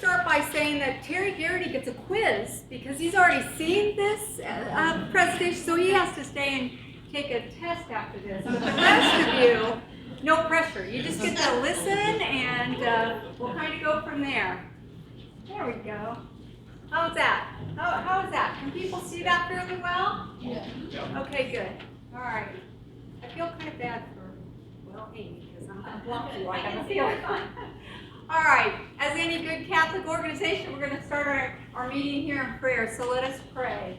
start by saying that Terry Garrity gets a quiz because he's already seen this presentation, so he has to stay and take a test after this. But the rest of you, no pressure. You just get to listen, and we'll kind of go from there. There we go. How's that? How is that? Can people see that fairly well? Yeah. Okay, good. All right. I feel kind of bad for, well, Amy, because I'm going to block you. I have a feeling. All right. As any good Catholic organization, we're going to start our meeting here in prayer. So let us pray.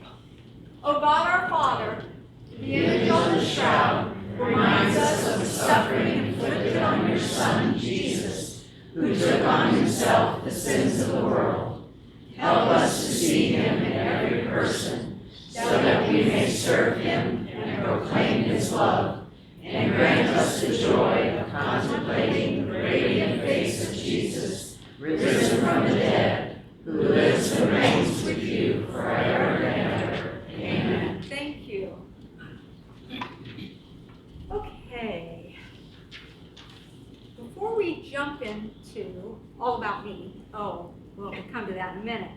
O God, our Father, the image on the shroud reminds us of the suffering inflicted on your Son, Jesus, who took on himself the sins of the world. Help us to see him in every person, so that we may serve him and proclaim his love, and grant us the joy of contemplating the radiant face of Jesus, risen from the dead, who lives and reigns with you forever and ever. Amen. Thank you. Okay. Before we jump into all about me, we'll come to that in a minute.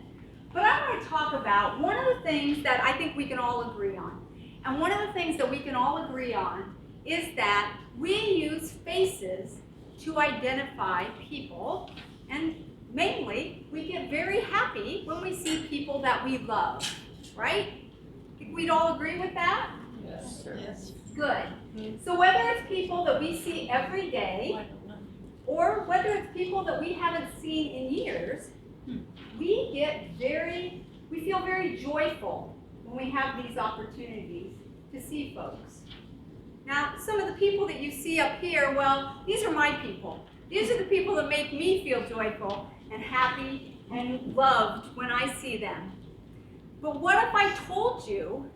But I want to talk about one of the things that I think we can all agree on. And one of the things that we can all agree on is that we use faces to identify people. And mainly, we get very happy when we see people that we love, right? Think we'd all agree with that? Yes, sir. Yes. Good. So whether it's people that we see every day, or whether it's people that we haven't seen in years, we feel very joyful when we have these opportunities to see folks. Now, some of the people that you see up here, well, these are my people. These are the people that make me feel joyful and happy and loved when I see them. But what if I told you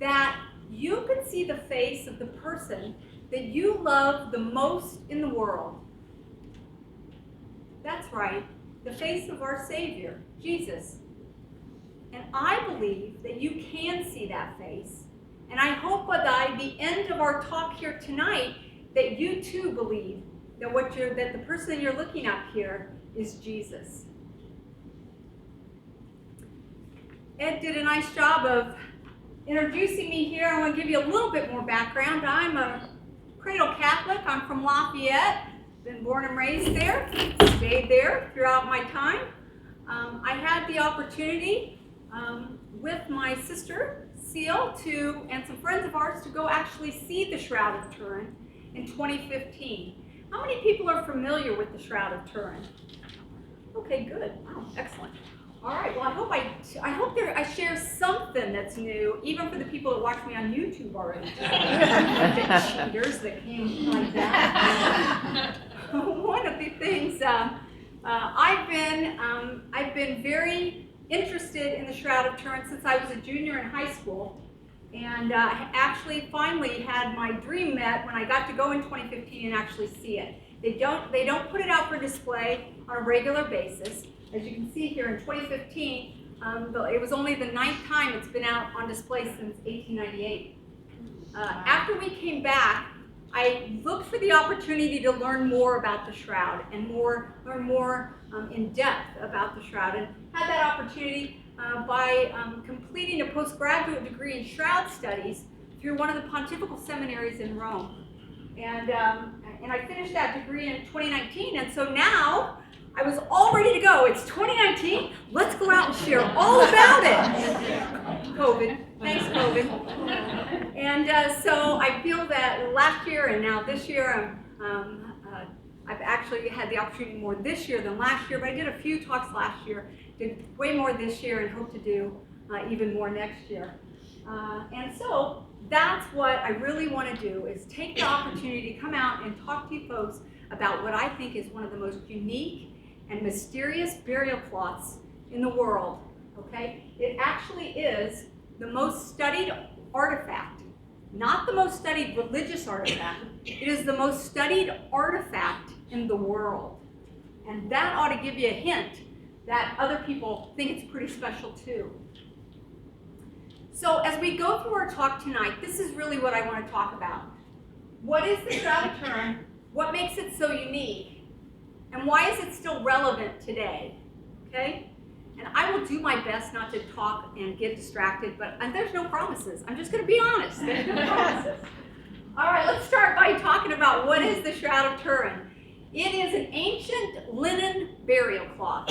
that you could see the face of the person that you love the most in the world? That's right, the face of our Savior, Jesus. And I believe that you can see that face. And I hope by the end of our talk here tonight that you too believe that the person that you're looking at here is Jesus. Ed did a nice job of introducing me here. I want to give you a little bit more background. I'm a cradle Catholic. I'm from Lafayette. Been born and raised there, stayed there throughout my time. I had the opportunity with my sister, Seal, and some friends of ours to go actually see the Shroud of Turin in 2015. How many people are familiar with the Shroud of Turin? Okay, good. Wow, excellent. All right, well, I hope I share something that's new, even for the people that watch me on YouTube already. The cheaters that came like that. One of the things I've been very interested in the Shroud of Turin since I was a junior in high school, and actually finally had my dream met when I got to go in 2015 and actually see it. They don't put it out for display on a regular basis. As you can see here in 2015, it was only the 9th time it's been out on display since 1898. After we came back, I looked for the opportunity to learn more about the Shroud and learn more in depth about the Shroud, and had that opportunity by completing a postgraduate degree in Shroud Studies through one of the pontifical seminaries in Rome. And I finished that degree in 2019, and so now I was all ready to go. It's 2019. Let's go out and share all about it. COVID. Thanks, COVID. And so I feel that last year and now this year, I've actually had the opportunity more this year than last year, but I did a few talks last year, did way more this year, and hope to do even more next year. And so that's what I really want to do, is take the opportunity to come out and talk to you folks about what I think is one of the most unique and mysterious burial plots in the world, okay? It actually is the most studied artifact, not the most studied religious artifact. It is the most studied artifact in the world. And that ought to give you a hint that other people think it's pretty special too. So as we go through our talk tonight, this is really what I want to talk about. What is the Shroud of Turin? What makes it so unique? And why is it still relevant today? okay? And I will do my best not to talk and get distracted, and there's no promises. I'm just going to be honest. There's no promises. All right, let's start by talking about what is the Shroud of Turin. It is an ancient linen burial cloth.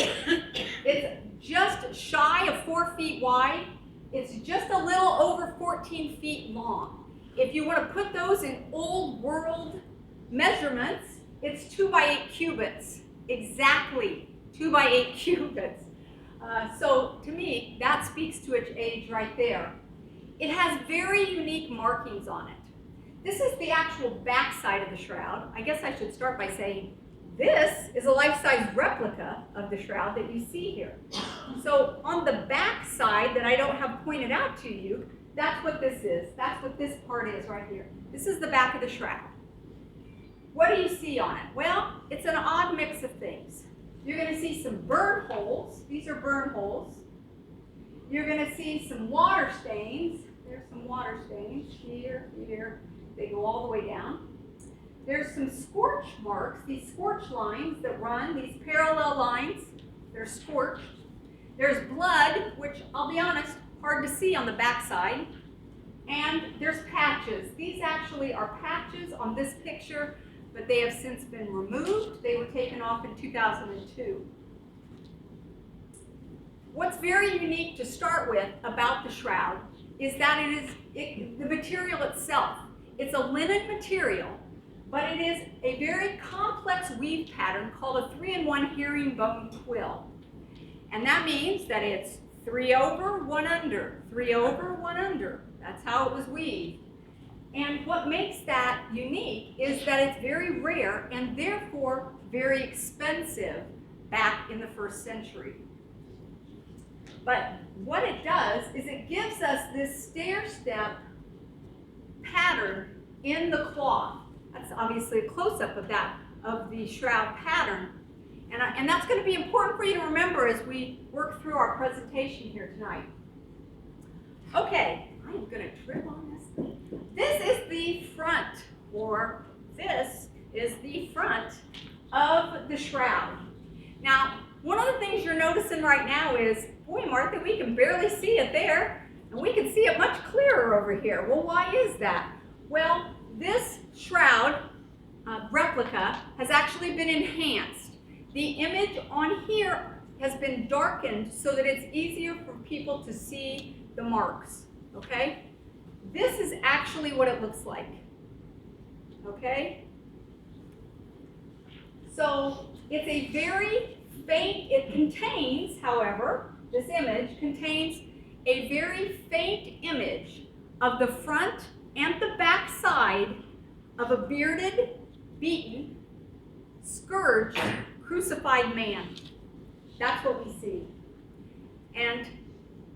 It's just shy of 4 feet wide. It's just a little over 14 feet long. If you want to put those in old world measurements, it's 2 by 8 cubits. Exactly 2 by 8 cubits. So to me, that speaks to its age right there. It has very unique markings on it. This is the actual back side of the shroud. I guess I should start by saying this is a life-size replica of the shroud that you see here. So on the back side that I don't have pointed out to you, that's what this is. That's what this part is right here. This is the back of the shroud. What do you see on it? Well, it's an odd mix of things. You're going to see some burn holes. These are burn holes. You're going to see some water stains. There's some water stains here, here. They go all the way down. There's some scorch marks, these scorch lines that run, these parallel lines. They're scorched. There's blood, which I'll be honest, hard to see on the back side. And there's patches. These actually are patches on this picture, but they have since been removed. They were taken off in 2002. What's very unique to start with about the shroud is that the material itself. It's a linen material, but it is a very complex weave pattern called a 3-in-1 herringbone quill. And that means that it's 3 over, 1 under, 3 over, 1 under. That's how it was weaved. And what makes that unique is that it's very rare and therefore very expensive back in the 1st century. But what it does is it gives us this stair-step pattern in the cloth. That's obviously a close-up of the shroud pattern. And that's going to be important for you to remember as we work through our presentation here tonight. Okay, I'm going to trip on this thing. This is the front, or this is the front of the shroud. Now, one of the things you're noticing right now is, boy, Martha, we can barely see it there, and we can see it much clearer over here. Well, why is that? Well, this shroud replica has actually been enhanced. The image on here has been darkened so that it's easier for people to see the marks, okay? This is actually what it looks like, okay? So it's a very faint, it contains, however, this image contains a very faint image of the front and the back side of a bearded, beaten, scourged, crucified man. That's what we see. And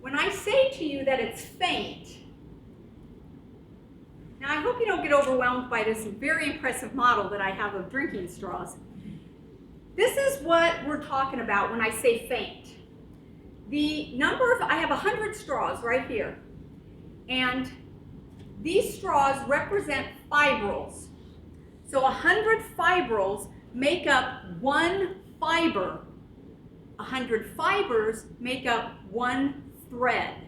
when I say to you that it's faint, now I hope you don't get overwhelmed by this very impressive model that I have of drinking straws. This is what we're talking about when I say faint. The number of, I have 100 straws right here. And these straws represent fibrils. So 100 fibrils make up one fiber. 100 fibers make up one thread,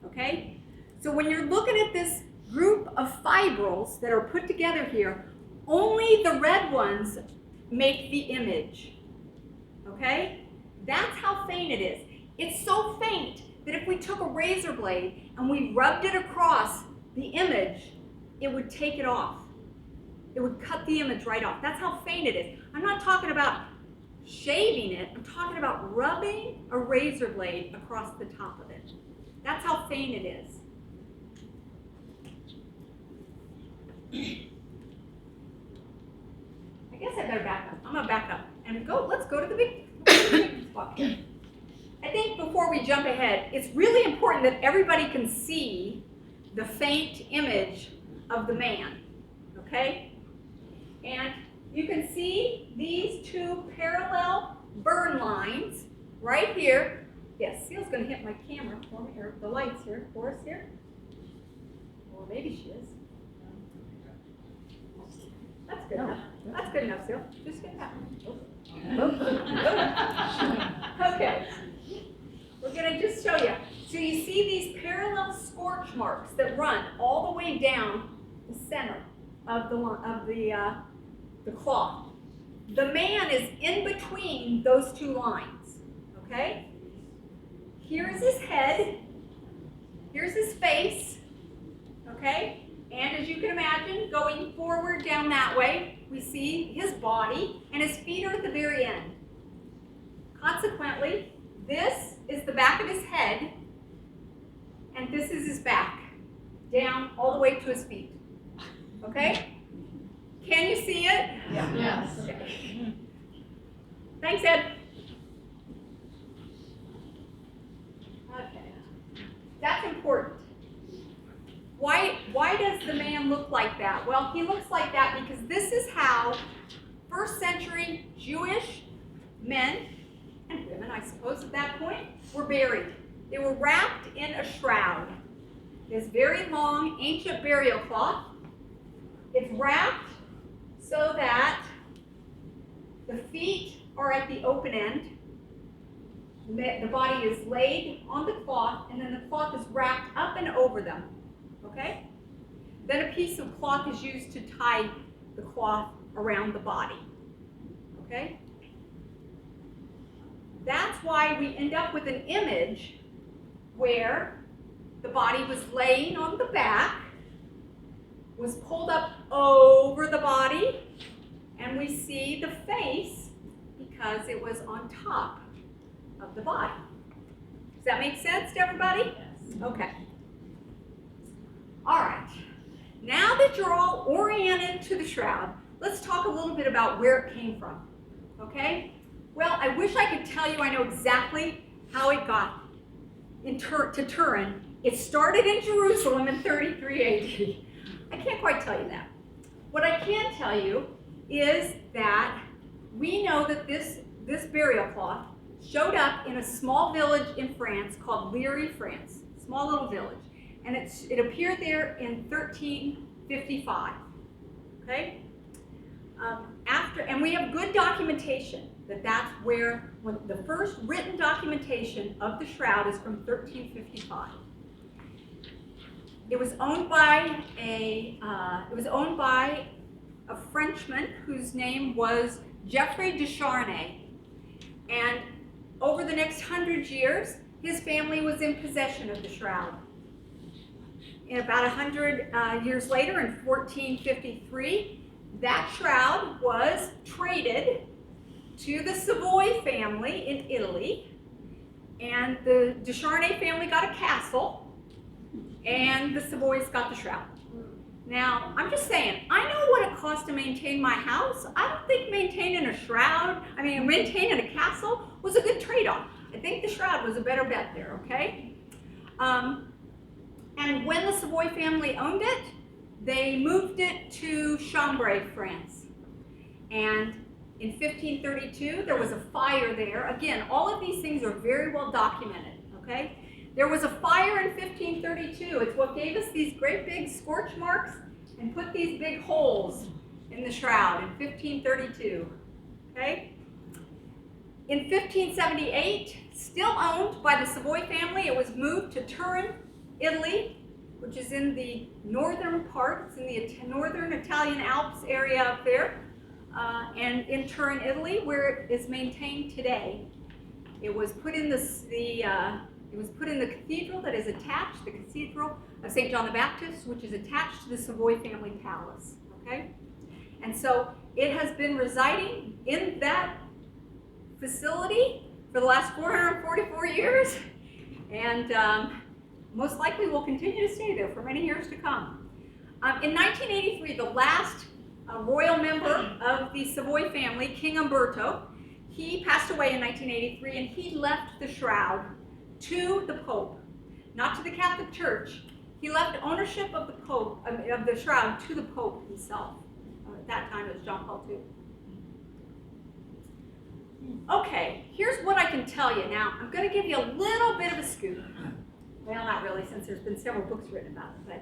okay? So when you're looking at this group of fibrils that are put together here, only the red ones make the image, okay? That's how faint it is. It's so faint that if we took a razor blade and we rubbed it across the image, it would take it off. It would cut the image right off. That's how faint it is. I'm not talking about shaving it. I'm talking about rubbing a razor blade across the top of it. That's how faint it is. I guess I better back up. I'm going to back up and let's go to the big spot here. I think before we jump ahead, it's really important that everybody can see the faint image of the man, okay? And you can see these two parallel burn lines right here. Yes, Seal's going to hit my camera for me, or the lights here for us here. Or maybe she is. That's good enough. That's good enough, Seal. Just get that. Okay. show you. So you see these parallel scorch marks that run all the way down the center of the cloth. The man is in between those two lines, okay? Here's his head, here's his face, okay? And as you can imagine, going forward down that way, we see his body, and his feet are at the very end. Consequently, this is the back of his head, and this is his back, down all the way to his feet. Okay? Can you see it? Yeah. Yes. Okay. Thanks, Ed. Okay. That's important. Why does the man look like that? Well, he looks like that because this is how first century Jewish men and women, I suppose at that point, were buried. They were wrapped in a shroud. This very long ancient burial cloth. It's wrapped so that the feet are at the open end. The body is laid on the cloth, and then the cloth is wrapped up and over them. Okay? Then a piece of cloth is used to tie the cloth around the body. Okay? That's why we end up with an image where the body was laying on the back, was pulled up over the body, and we see the face because it was on top of the body. Does that make sense to everybody? Yes. Okay. All right. Now that you're all oriented to the shroud, let's talk a little bit about where it came from. Okay? Well, I wish I could tell you I know exactly how it got to Turin. It started in Jerusalem in 33 AD. I can't quite tell you that. What I can tell you is that we know that this burial cloth showed up in a small village in France called Liry, France. Small little village. And it appeared there in 1355. Okay? And we have good documentation that's where the first written documentation of the shroud is from 1355. It was owned by a Frenchman whose name was Geoffrey de Charnay. And over the next 100 years, his family was in possession of the shroud. And about 100 years later, in 1453, that shroud was traded to the Savoy family in Italy, and the de Charnay family got a castle, and the Savoys got the shroud. Now, I'm just saying, I know what it costs to maintain my house. I don't think maintaining maintaining a castle was a good trade-off. I think the shroud was a better bet there, okay? And when the Savoy family owned it, they moved it to Chambray, France. And in 1532, there was a fire there. Again, all of these things are very well documented, okay? There was a fire in 1532. It's what gave us these great big scorch marks and put these big holes in the shroud in 1532, okay? In 1578, still owned by the Savoy family, it was moved to Turin, Italy, which is in the northern part. It's in the northern Italian Alps area up there. And in Turin, Italy, where it is maintained today. It was put in the cathedral that is attached, the Cathedral of St. John the Baptist, which is attached to the Savoy family palace. Okay, and so it has been residing in that facility for the last 444 years, and most likely will continue to stay there for many years to come. In 1983, the last royal member of the Savoy family, King Umberto, he passed away in 1983, and he left the shroud to the Pope, not to the Catholic Church. He left ownership of the shroud to the Pope himself. At that time, it was John Paul II. Okay, here's what I can tell you. Now, I'm going to give you a little bit of a scoop. Well, not really, since there's been several books written about it, but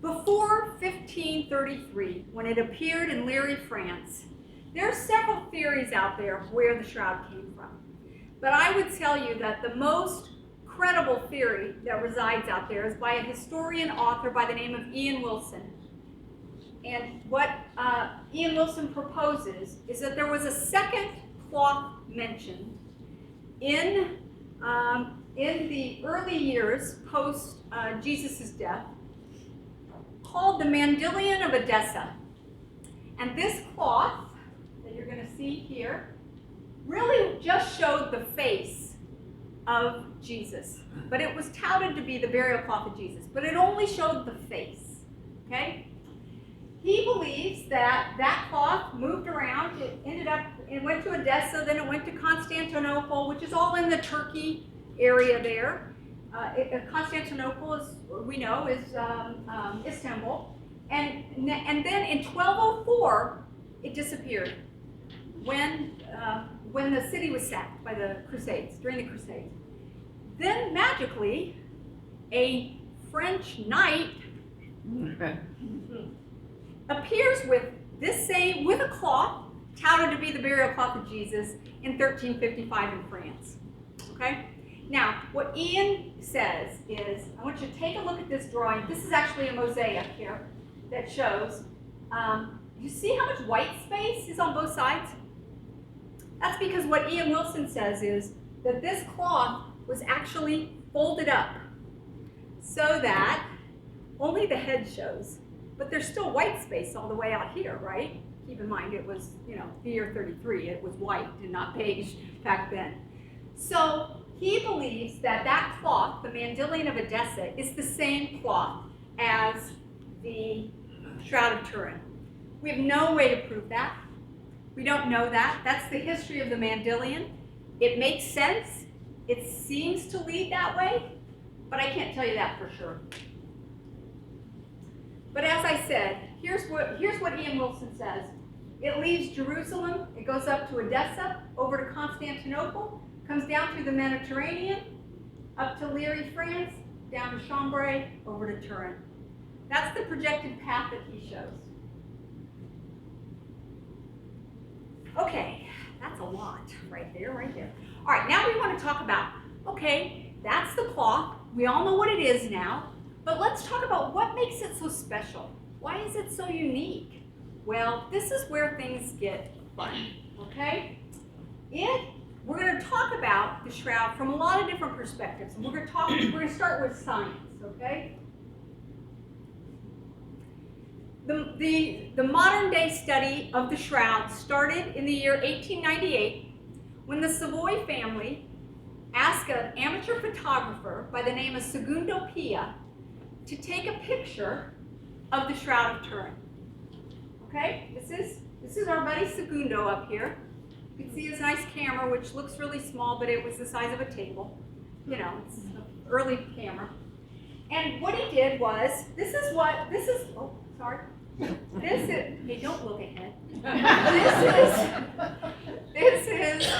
before 1533, when it appeared in Liry, France, there are several theories out there of where the shroud came from. But I would tell you that the most incredible theory that resides out there is by a historian author by the name of Ian Wilson. And what Ian Wilson proposes is that there was a second cloth mentioned in the early years post Jesus' death, called the Mandilion of Edessa. And this cloth that you're going to see here really just showed the face of Jesus. But it was touted to be the burial cloth of Jesus, but it only showed the face, okay? He believes that that cloth moved around. It went to Edessa, then it went to Constantinople, which is all in the Turkey area there. Constantinople, as we know, is Istanbul. And then in 1204, it disappeared when the city was sacked by the Crusades, during the Crusades. Then magically, a French knight appears with a cloth touted to be the burial cloth of Jesus in 1355 in France. Okay? Now, what Ian says is, I want you to take a look at this drawing. This is actually a mosaic here that shows, you see how much white space is on both sides? That's because what Ian Wilson says is that this cloth was actually folded up so that only the head shows, but there's still white space all the way out here, right? Keep in mind it was, the year 33, it was white and not beige back then. So he believes that that cloth, the Mandilion of Edessa, is the same cloth as the Shroud of Turin. We have no way to prove that. We don't know that. That's the history of the Mandilion. It makes sense. It seems to lead that way, but I can't tell you that for sure. But as I said, here's what Ian Wilson says. It leaves Jerusalem, it goes up to Edessa, over to Constantinople, comes down through the Mediterranean, up to Liry, France, down to Chambray, over to Turin. That's the projected path that he shows. Okay, that's a lot right there. All right, now we want to talk about, okay, that's the cloth. We all know what it is now, but let's talk about what makes it so special. Why is it so unique? Well, this is where things get fun, okay? We're going to talk about the shroud from a lot of different perspectives, and we're going to start with science, okay? The modern day study of the shroud started in the year 1898 when the Savoy family asked an amateur photographer by the name of Segundo Pia to take a picture of the Shroud of Turin. Okay, this is our buddy Segundo up here. You can see his nice camera, which looks really small, but it was the size of a table. It's an early camera. And what he did was, hey, don't look ahead. This is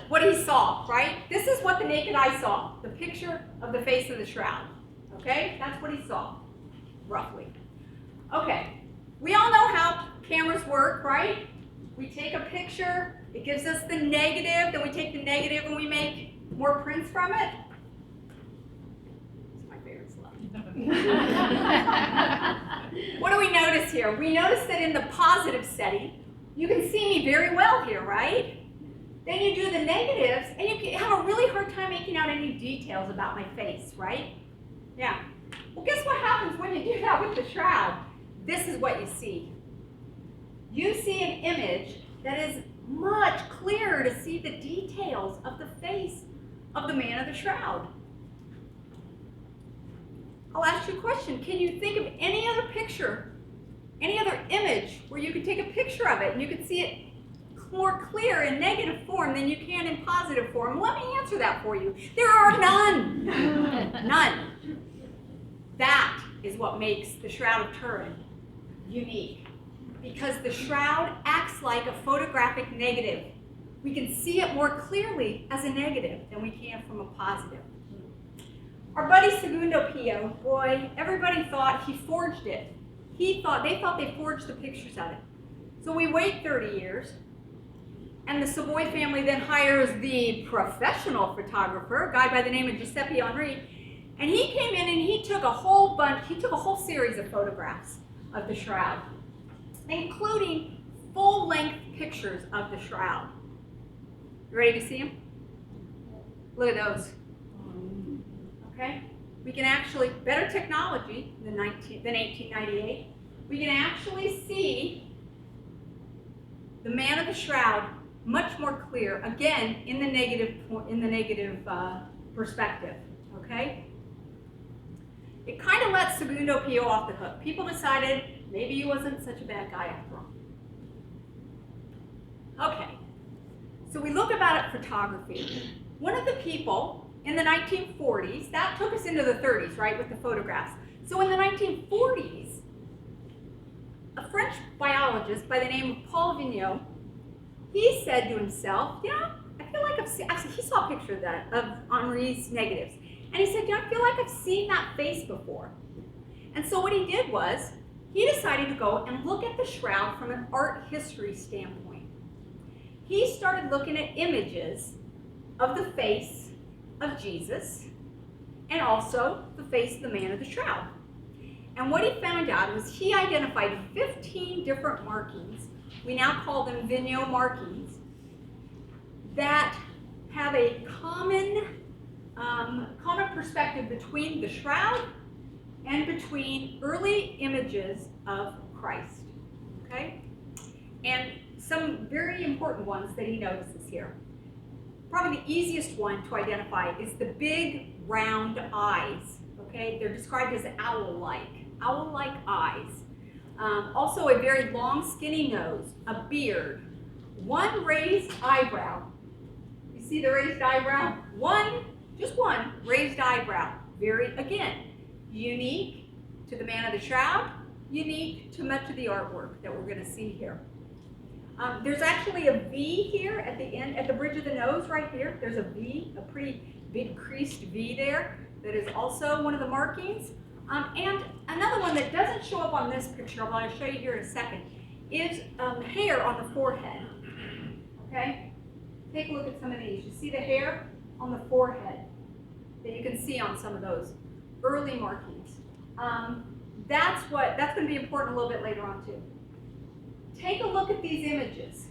what he saw, right? This is what the naked eye saw, the picture of the face of the shroud. Okay, that's what he saw, roughly. Okay, we all know how cameras work, right? We take a picture, it gives us the negative, then we take the negative and we make more prints from it. It's my favorite slide. What do we notice here? We notice that in the positive setting, you can see me very well here, right? Then you do the negatives, and you have a really hard time making out any details about my face, right? Yeah. Well, guess what happens when you do that with the shroud? This is what you see. You see an image that is much clearer to see the details of the face of the man of the shroud. I'll ask you a question. Can you think of any other picture, any other image where you could take a picture of it and you could see it more clear in negative form than you can in positive form? Let me answer that for you. There are none. None. That is what makes the Shroud of Turin unique, because the shroud acts like a photographic negative. We can see it more clearly as a negative than we can from a positive. Our buddy Segundo Pio, boy, everybody thought he forged it. They thought they forged the pictures of it. So we wait 30 years, And the Savoy family then hires the professional photographer, a guy by the name of Giuseppe Henri, and he came in and he took a whole series of photographs of the shroud, including full-length pictures of the shroud. You ready to see them? Look at those. Okay? We can actually, better technology than 1898, we can actually see the man of the shroud much more clear, again, in the negative perspective, okay? It kind of lets Segundo Pio off the hook. People decided maybe he wasn't such a bad guy after all. Okay, so we look about at photography. One of the people in the 1940s, that took us into the 30s, right, with the photographs. So in the 1940s, a French biologist by the name of Paul Vigneault, he said to himself, you know, I feel like he saw a picture of Henri's negatives. And he said, you know, I feel like I've seen that face before. And so what he did was, he decided to go and look at the shroud from an art history standpoint. He started looking at images of the face of Jesus and also the face of the man of the shroud. And what he found out was he identified 15 different markings, we now call them Vigneault markings, that have a common perspective between the shroud and between early images of Christ, okay? And some very important ones that he notices here. Probably the easiest one to identify is the big round eyes, okay? They're described as owl-like eyes. Also a very long skinny nose, a beard, one raised eyebrow. You see the raised eyebrow? Just one raised eyebrow. Very, again, unique to the man of the shroud, unique to much of the artwork that we're going to see here. There's actually a V here at the end, at the bridge of the nose right here. There's a V, a pretty big creased V there that is also one of the markings. And another one that doesn't show up on this picture, but I'll show you here in a second, is hair on the forehead. Okay? Take a look at some of these. You see the hair on the forehead that you can see on some of those early markings. That's going to be important a little bit later on too. Take a look at these images.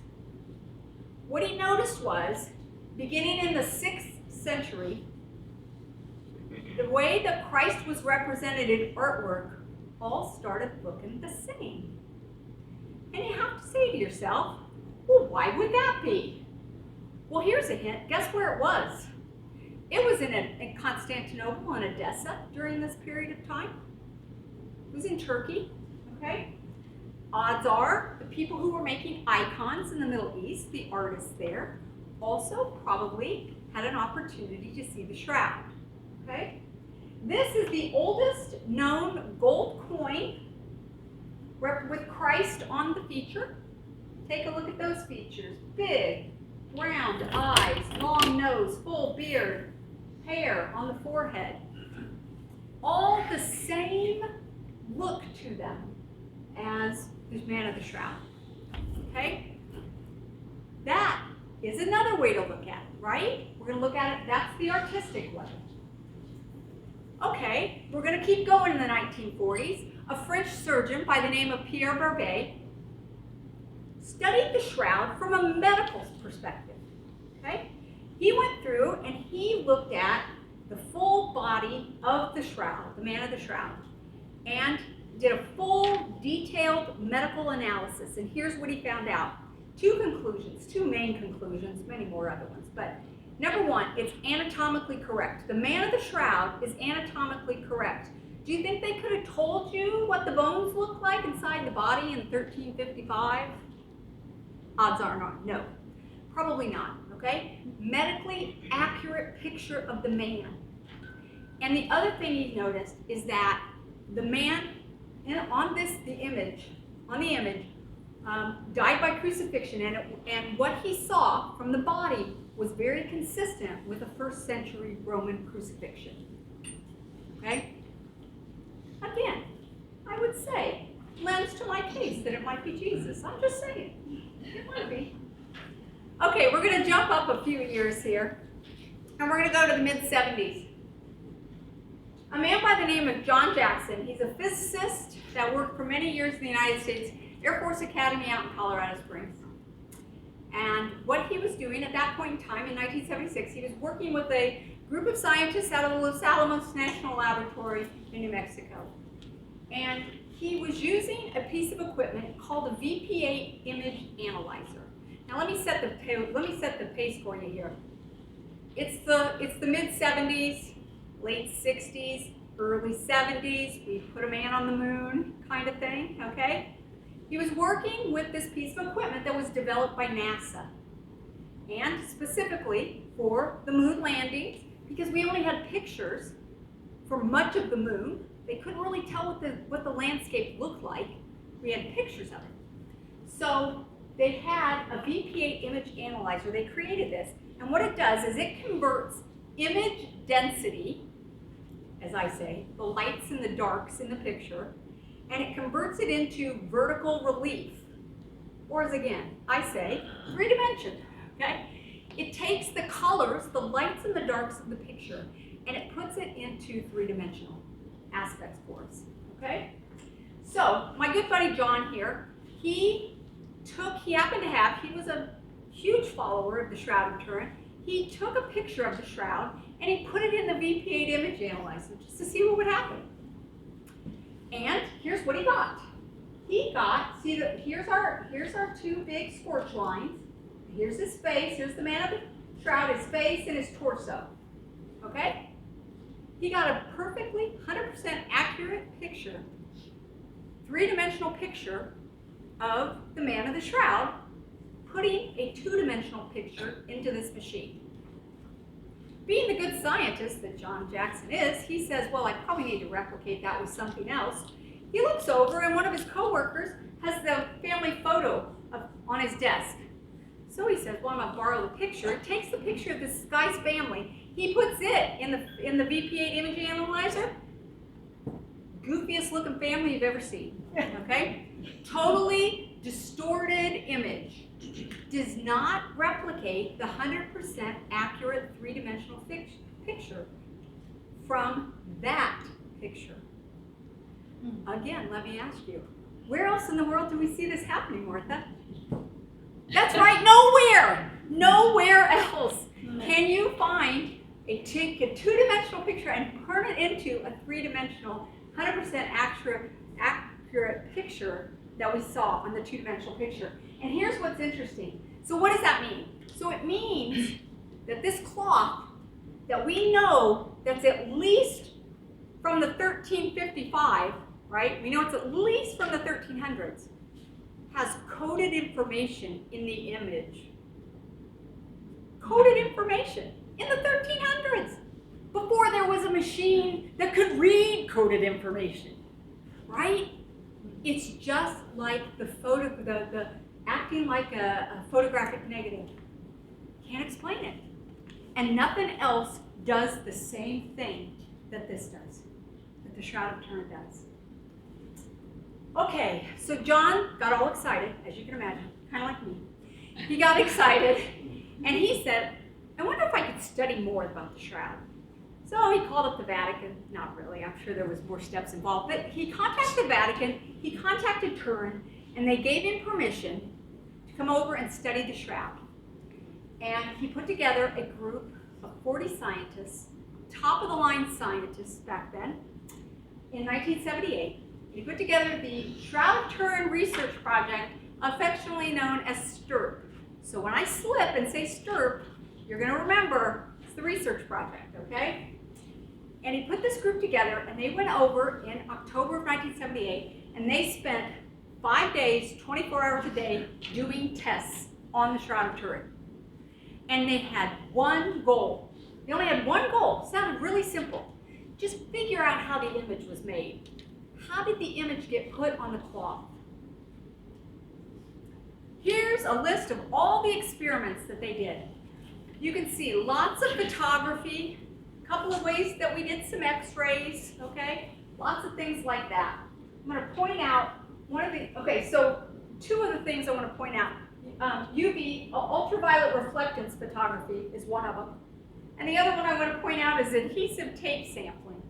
What he noticed was, beginning in the 6th century, the way that Christ was represented in artwork all started looking the same. And you have to say to yourself, well, why would that be? Well, here's a hint. Guess where it was? It was in Constantinople and Edessa during this period of time. It was in Turkey, okay? Odds are the people who were making icons in the Middle East, the artists there, also probably had an opportunity to see the shroud, okay? This is the oldest known gold coin with Christ on the feature. Take a look at those features. Big, round eyes, long nose, full beard, hair on the forehead. All the same look to them as this man of the shroud. Okay? That is another way to look at it, right? We're going to look at it, that's the artistic way. Okay, we're going to keep going in the 1940s. A French surgeon by the name of Pierre Barbet studied the shroud from a medical perspective. Okay? He went through and he looked at the full body of the shroud, the man of the shroud, and did a full detailed medical analysis. And here's what he found out. Two main conclusions, many more other ones, but number one, it's anatomically correct. The man of the shroud is anatomically correct. Do you think they could have told you what the bones look like inside the body in 1355? Odds are not, no. Probably not, okay? Medically accurate picture of the man. And the other thing he noticed is that the man on the image, died by crucifixion, and what he saw from the body was very consistent with a 1st century Roman crucifixion. Okay? Again, I would say, lends to my case that it might be Jesus. I'm just saying, it might be. Okay, we're going to jump up a few years here, and we're going to go to the mid-70s. A man by the name of John Jackson, he's a physicist that worked for many years in the United States Air Force Academy out in Colorado Springs. And what he was doing at that point in time, in 1976, he was working with a group of scientists out of the Los Alamos National Laboratory in New Mexico. And he was using a piece of equipment called a VP8 image analyzer. Now let me set the pace for you here. It's the mid-70s, late 60s, early 70s. We put a man on the moon kind of thing, okay? He was working with this piece of equipment that was developed by NASA, and specifically for the moon landings, because we only had pictures for much of the moon. They couldn't really tell what the landscape looked like. We had pictures of it. So they had a VP8 image analyzer. They created this, and what it does is it converts image density, as I say, the lights and the darks in the picture, and it converts it into vertical relief, or as again, I say, 3-dimension, okay? It takes the colors, the lights and the darks of the picture, and it puts it into 3-dimensional aspects for us, okay? So, my good buddy John here, he was a huge follower of the Shroud of Turin. He took a picture of the shroud and he put it in the VP8 image analyzer just to see what would happen. And here's what he got. Here's our two big scorch lines. Here's his face, here's the man of the shroud, his face and his torso, okay? He got a perfectly 100% accurate picture, 3-dimensional picture of the man of the shroud, putting a 2-dimensional picture into this machine. Being the good scientist that John Jackson is, he says, well, I probably need to replicate that with something else. He looks over and one of his coworkers has the family photo on his desk. So he says, well, I'm gonna borrow the picture. He takes the picture of this guy's family. He puts it in the VP8 image analyzer. Goofiest looking family you've ever seen, okay? Totally distorted image. Does not replicate the 100% accurate 3-dimensional picture from that picture. Again, let me ask you, where else in the world do we see this happening, Martha? That's right, nowhere! Nowhere else can you find take a 2-dimensional picture and turn it into a 3-dimensional, 100% accurate picture that we saw on the 2-dimensional picture. And here's what's interesting. So what does that mean? So it means that this cloth that we know that's at least from the 1355, right? We know it's at least from the 1300s, has coded information in the image. Coded information in the 1300s, before there was a machine that could read coded information, right? It's just like the acting like a photographic negative. Can't explain it. And nothing else does the same thing that this does, that the Shroud of Turin does. Okay, so John got all excited, as you can imagine, kind of like me. He got excited, and he said, I wonder if I could study more about the Shroud. So he called up the Vatican. Not really, I'm sure there was more steps involved, but he contacted the Vatican, he contacted Turin, and they gave him permission to come over and study the Shroud. And he put together a group of 40 scientists, top-of-the-line scientists back then, in 1978. He put together the Shroud of Turin Research Project, affectionately known as STURP. So when I slip and say STURP, you're going to remember it's the research project, okay? And he put this group together, and they went over in October of 1978, and they spent 5 days, 24 hours a day, doing tests on the Shroud of Turin. And they had one goal. They only had one goal. It sounded really simple. Just figure out how the image was made. How did the image get put on the cloth? Here's a list of all the experiments that they did. You can see lots of photography, a couple of ways that we did some x-rays, okay? Lots of things like that. I'm going to point out so two of the things I want to point out. UV, ultraviolet reflectance photography is one of them. And the other one I want to point out is adhesive tape sampling,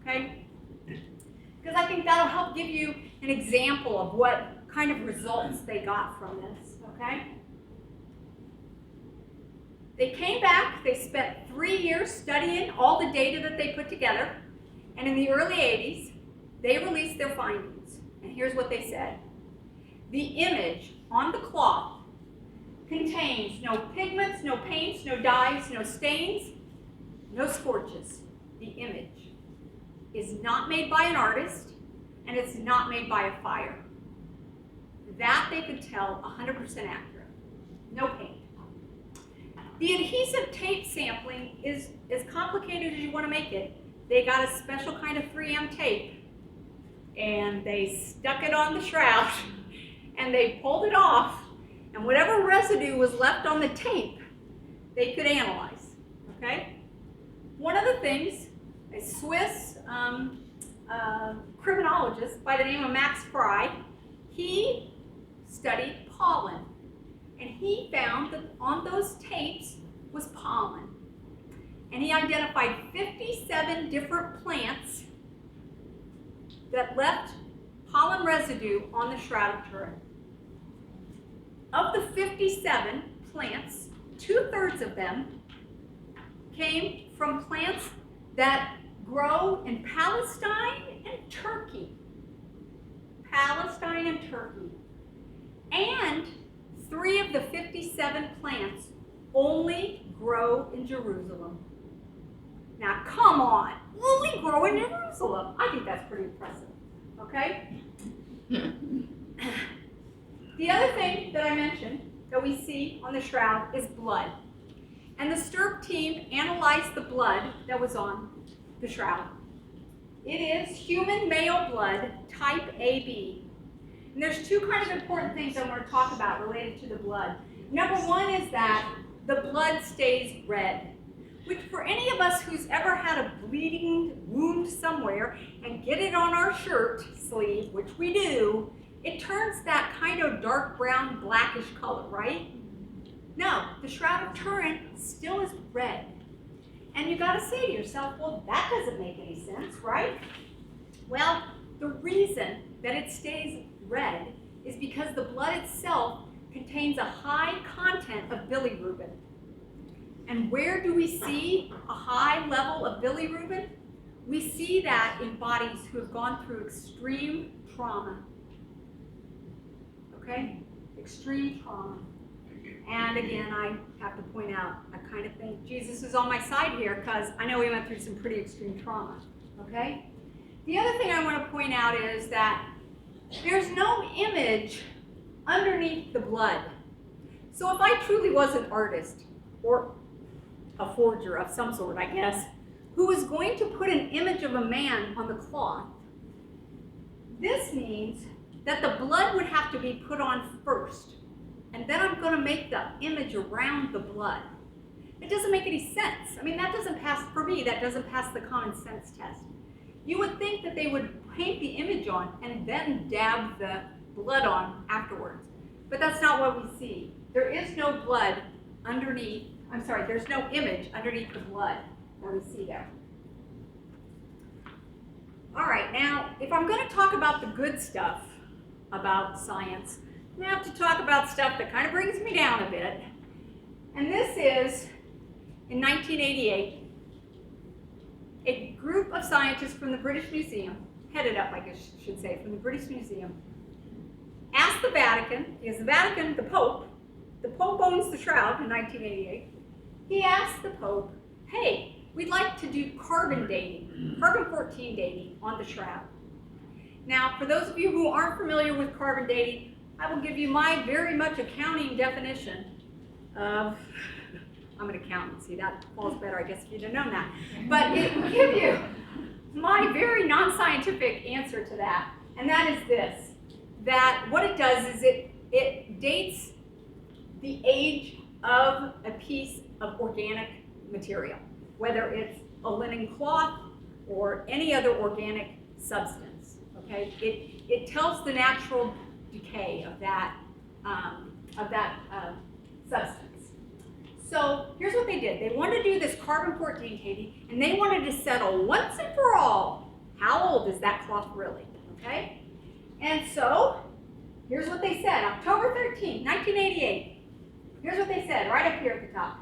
okay? Because I think that'll help give you an example of what kind of results they got from this, okay? They came back, they spent 3 years studying all the data that they put together, and in the early 80s, they released their findings. And here's what they said. The image on the cloth contains no pigments, no paints, no dyes, no stains, no scorches. The image is not made by an artist, and it's not made by a fire. That they could tell 100% accurate. No paint. The adhesive tape sampling is as complicated as you want to make it. They got a special kind of 3M tape, and they stuck it on the shroud, and they pulled it off, and whatever residue was left on the tape, they could analyze, okay? One of the things, a Swiss criminologist by the name of Max Frey, he studied pollen, and he found that on those tapes was pollen. And he identified 57 different plants that left pollen residue on the Shroud of Turin. Of the 57 plants, 2/3 of them came from plants that grow in Palestine and Turkey. Palestine and Turkey. And 3 of the 57 plants only grow in Jerusalem. Now, come on, only grow in Jerusalem. I think that's pretty impressive, okay? The other thing that I mentioned that we see on the shroud is blood. And the STIRP team analyzed the blood that was on the shroud. It is human male blood, type AB. And there's 2 kind of important things I want to talk about related to the blood. Number 1 is that the blood stays red, which for any of us who's ever had a bleeding wound somewhere and get it on our shirt sleeve, which we do, it turns that kind of dark brown, blackish color, right? No, the Shroud of Turin still is red. And you gotta say to yourself, well, that doesn't make any sense, right? Well, the reason that it stays red is because the blood itself contains a high content of bilirubin. And where do we see a high level of bilirubin? We see that in bodies who have gone through extreme trauma. Okay? Extreme trauma. And again, I have to point out, I kind of think Jesus is on my side here because I know he went through some pretty extreme trauma. Okay? The other thing I want to point out is that there's no image underneath the blood. So if I truly was an artist, or a forger of some sort, I guess, who was going to put an image of a man on the cloth, this means that the blood would have to be put on first. And then I'm going to make the image around the blood. It doesn't make any sense. I mean, that doesn't pass, for me, that doesn't pass the common sense test. You would think that they would paint the image on and then dab the blood on afterwards. But that's not what we see. There is no blood underneath, there's no image underneath the blood that we see there. All right, now, if I'm going to talk about the good stuff about science, I have to talk about stuff that kind of brings me down a bit. And this is, in 1988, a group of scientists from the British Museum, headed up, I guess I should say, from the British Museum, asked the Vatican, because the Vatican, the Pope owns the shroud in 1988, he asked the Pope, hey, we'd like to do carbon dating, carbon-14 dating on the shroud. Now, for those of you who aren't familiar with carbon dating, I will give you my very much accounting definition of, I'm an accountant, see that falls better, I guess, if you'd have known that. But it will give you my very non-scientific answer to that, and that is this, that what it does is it dates the age of a piece of organic material, whether it's a linen cloth or any other organic substance, okay? It tells the natural decay of that substance. So here's what they did. They wanted to do this carbon-14 dating, and they wanted to settle once and for all, how old is that cloth really, okay? And so, here's what they said, October 13, 1988. Here's what they said, right up here at the top.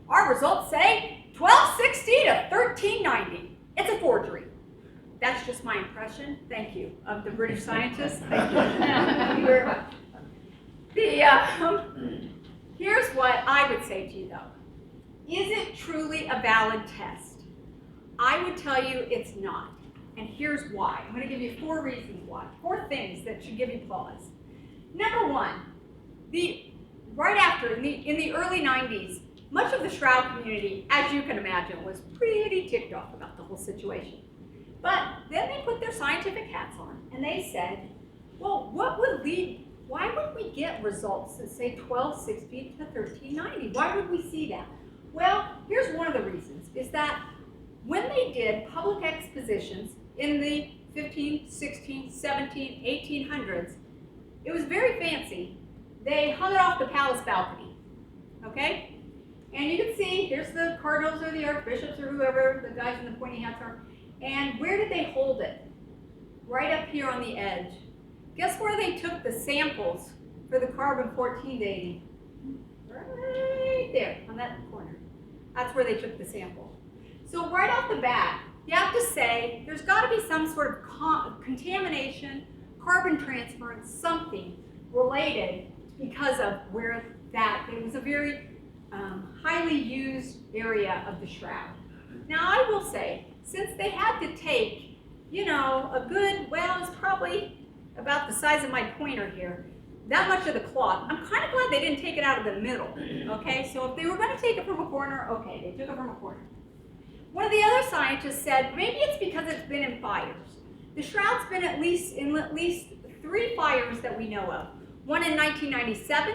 Our results say 1260 to 1390. It's a forgery. That's just my impression, thank you, of the British scientists. Thank you. Thank you very much. Here's what I would say to you though. Is it truly a valid test? I would tell you it's not. And here's why. I'm going to give you 4 reasons why. 4 things that should give you pause. Number 1, right after, in the early 90s, much of the Shroud community, as you can imagine, was pretty ticked off about the whole situation. But then they put their scientific hats on and they said, well, why would we get results that say 1260 to 1390? Why would we see that? Well, here's one of the reasons, is that when they did public expositions in the 15, 16, 17, 1800s, it was very fancy. They hung it off the palace balcony, okay? And you can see, here's the cardinals or the archbishops or whoever, the guys in the pointy hats are. And where did they hold it? Right up here on the edge. Guess where they took the samples for the carbon-14 dating? Right there, on that corner. That's where they took the sample. So right off the bat, you have to say there's got to be some sort of contamination, carbon transference, something related because of where it was a very highly used area of the Shroud. Now I will say, since they had to take, a good, it's probably about the size of my pointer here, that much of the cloth, I'm kind of glad they didn't take it out of the middle, okay? So if they were going to take it from a corner, okay, they took it from a corner. One of the other scientists said, maybe it's because it's been in fires. The Shroud's been in at least 3 fires that we know of. One in 1997,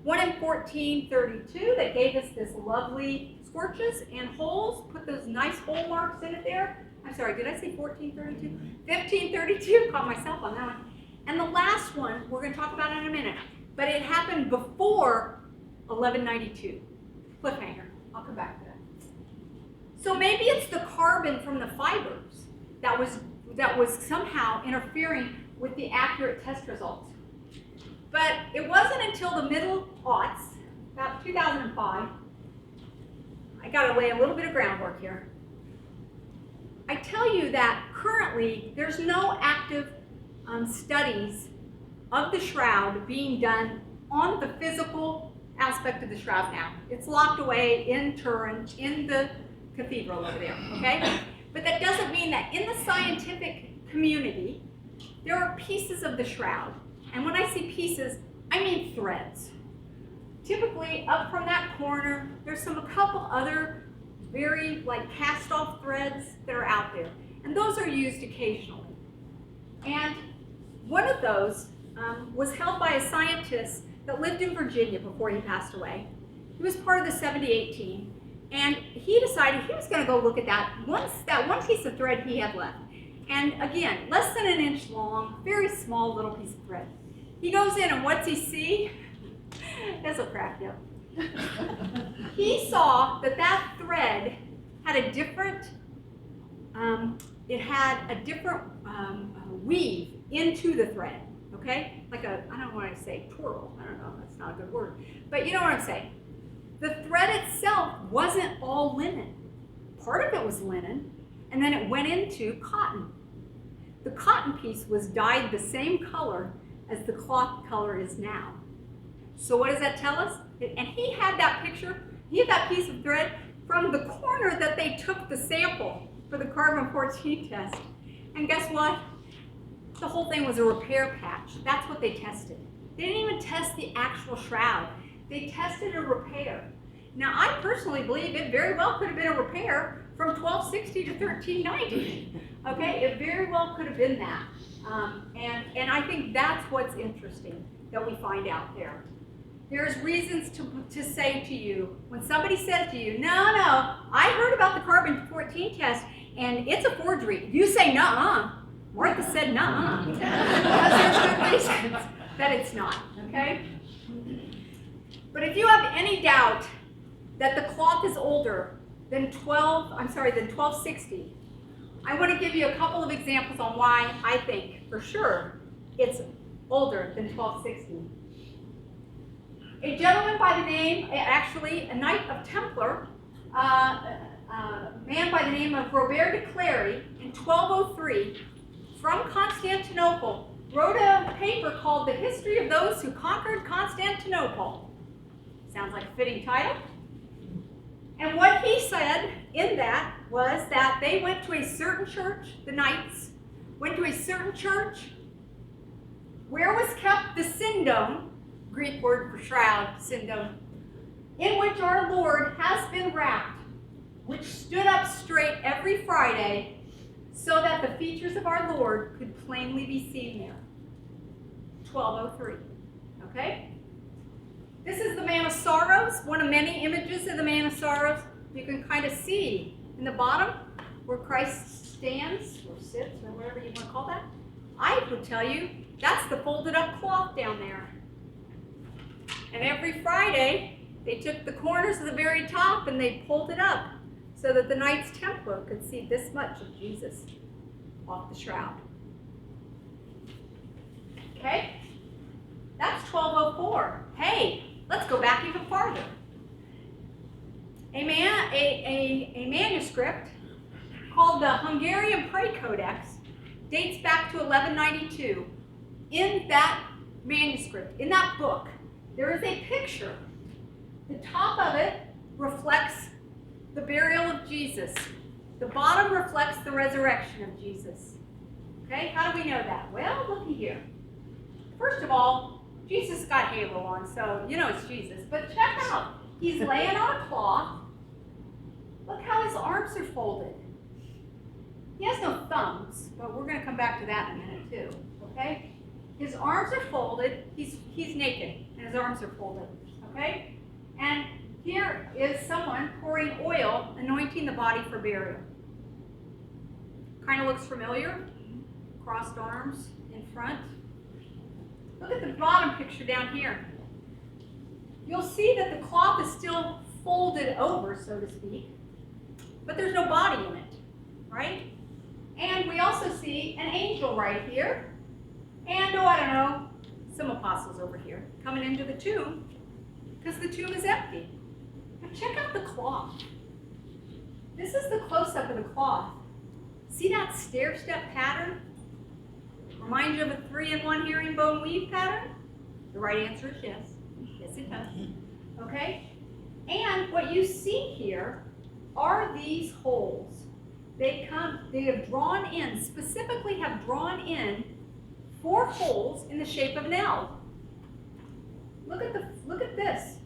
one in 1432 that gave us this lovely scorches and holes, put those nice hole marks in it there. I'm sorry, did I say 1432? 1532, caught myself on that one. And the last one, we're going to talk about in a minute, but it happened before 1192. Cliffhanger, I'll come back to that. So maybe it's the carbon from the fibers that was somehow interfering with the accurate test results. But it wasn't until the middle aughts, about 2005, I got to lay a little bit of groundwork here. I tell you that currently there's no active studies of the Shroud being done on the physical aspect of the Shroud now. It's locked away in Turin, in the cathedral over there, okay? But that doesn't mean that in the scientific community, there are pieces of the Shroud. And when I say pieces, I mean threads. Typically, up from that corner, there's a couple other very cast off threads that are out there. And those are used occasionally. And one of those was held by a scientist that lived in Virginia before he passed away. He was part of the 78 team. And he decided he was going to go look at that one piece of thread he had left. And again, less than an inch long, very small little piece of thread. He goes in and what's he see? This'll crack you up. He saw that thread had a different, weave into the thread, okay? I don't want to say twirl, I don't know, that's not a good word. But you know what I'm saying. The thread itself wasn't all linen. Part of it was linen, and then it went into cotton. The cotton piece was dyed the same color as the cloth color is now. So what does that tell us? And he had that picture, he had that piece of thread from the corner that they took the sample for the carbon-14 test. And guess what? The whole thing was a repair patch. That's what they tested. They didn't even test the actual Shroud. They tested a repair. Now, I personally believe it very well could have been a repair from 1260 to 1390. Okay, it very well could have been that. And I think that's what's interesting that we find out there. There's reasons to say to you, when somebody says to you, no, I heard about the carbon-14 test and it's a forgery. You say, nuh-uh. Martha said, nuh-uh. Because there's good reasons that it's not. okay? But if you have any doubt that the cloth is older than 1260, I want to give you a couple of examples on why I think for sure it's older than 1260. A gentleman by the name, actually a Knight of Templar, a man by the name of Robert de Clary in 1203 from Constantinople wrote a paper called The History of Those Who Conquered Constantinople. Sounds like a fitting title. And what he said in that was that they went to a certain church, the Knights, went to a certain church where was kept the syndone, Greek word for shroud, syndone, in which our Lord has been wrapped, which stood up straight every Friday so that the features of our Lord could plainly be seen there. 1203, okay? This is the Man of Sorrows, one of many images of the Man of Sorrows. You can kind of see in the bottom where Christ stands or sits or whatever you want to call that. I would tell you that's the folded up cloth down there. And every Friday they took the corners of the very top and they pulled it up so that the Knights Templar could see this much of Jesus off the shroud. Okay? That's 1204. Hey, let's go back even farther. A manuscript called the Hungarian Prayer Codex dates back to 1192. In that manuscript, in that book, there is a picture. The top of it reflects the burial of Jesus. The bottom reflects the resurrection of Jesus. Okay, how do we know that? Well, looky here. First of all, Jesus got halo on, so you know it's Jesus. But check out, he's laying on a cloth. Look how his arms are folded. He has no thumbs, but we're going to come back to that in a minute too, okay? His arms are folded, he's naked, and his arms are folded, okay? And here is someone pouring oil, anointing the body for burial. Kind of looks familiar. Crossed arms in front. Look at the bottom picture down here. You'll see that the cloth is still folded over, so to speak, but there's no body in it, right? And we also see an angel right here, and I don't know, some apostles over here coming into the tomb because the tomb is empty. Now check out the cloth. This is the close-up of the cloth. See that stair-step pattern? Remind you of a 3-in-1 herringbone weave pattern? The right answer is yes. Yes, it does. Okay? And what you see here are these holes. They have drawn in, specifically have drawn in 4 holes in the shape of an L. Look at this.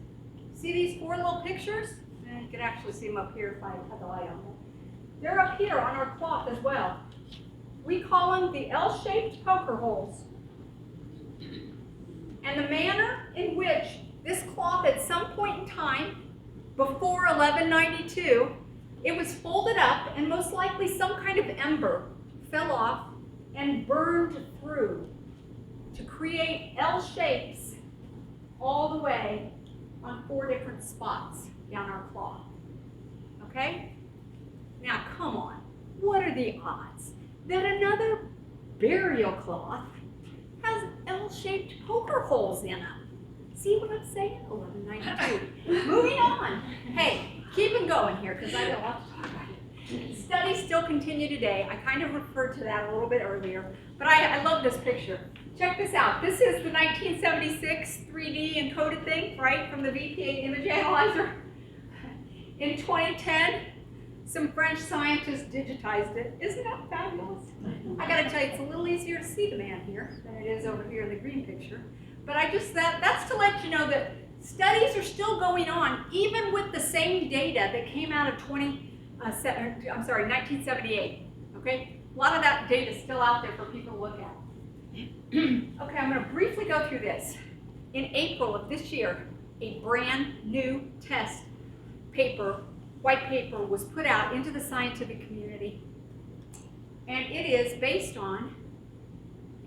See these 4 little pictures? You can actually see them up here if I have the light on them. They're up here on our cloth as well. We call them the L-shaped poker holes. And the manner in which this cloth at some point in time, before 1192, it was folded up and most likely some kind of ember fell off and burned through to create L shapes all the way on 4 different spots down our cloth. Okay? Now come on, what are the odds that another burial cloth has L-shaped poker holes in them? See what I'm saying? 1192. Moving on. Hey, keep it going here because I don't want to talk about it. Studies still continue today. I kind of referred to that a little bit earlier, but I love this picture. Check this out. This is the 1976 3D encoded thing, right, from the VPA image analyzer. In 2010, some French scientists digitized it. Isn't that fabulous? I gotta tell you, it's a little easier to see the man here than it is over here in the green picture. But that's to let you know that studies are still going on, even with the same data that came out of 1978. Okay? A lot of that data is still out there for people to look at. Okay, I'm gonna briefly go through this. In April of this year, a brand new test paper, white paper, was put out into the scientific community. And it is based on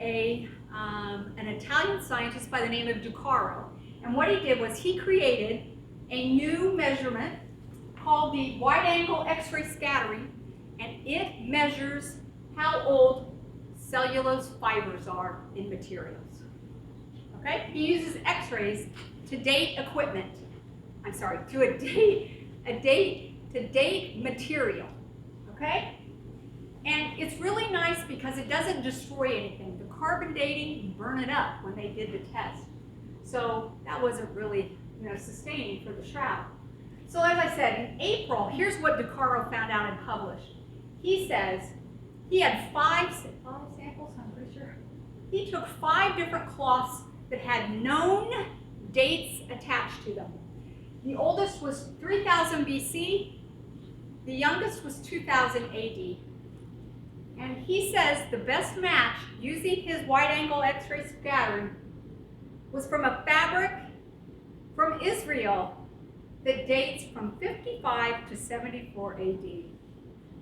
an Italian scientist by the name of Ducaro. And what he did was he created a new measurement called the wide-angle X-ray scattering, and it measures how old cellulose fibers are in materials. Okay? He uses X-rays to date equipment. I'm sorry, to date material. Okay? And it's really nice because it doesn't destroy anything. The carbon dating, you burn it up when they did the test. So that wasn't really, sustaining for the shroud. So as I said, in April, here's what Ducaro found out and published. He says he had five samples, I'm pretty sure. He took 5 different cloths that had known dates attached to them. The oldest was 3000 BC. The youngest was 2000 AD. And he says the best match, using his wide-angle X-ray scattering, was from a fabric from Israel that dates from 55 to 74 AD.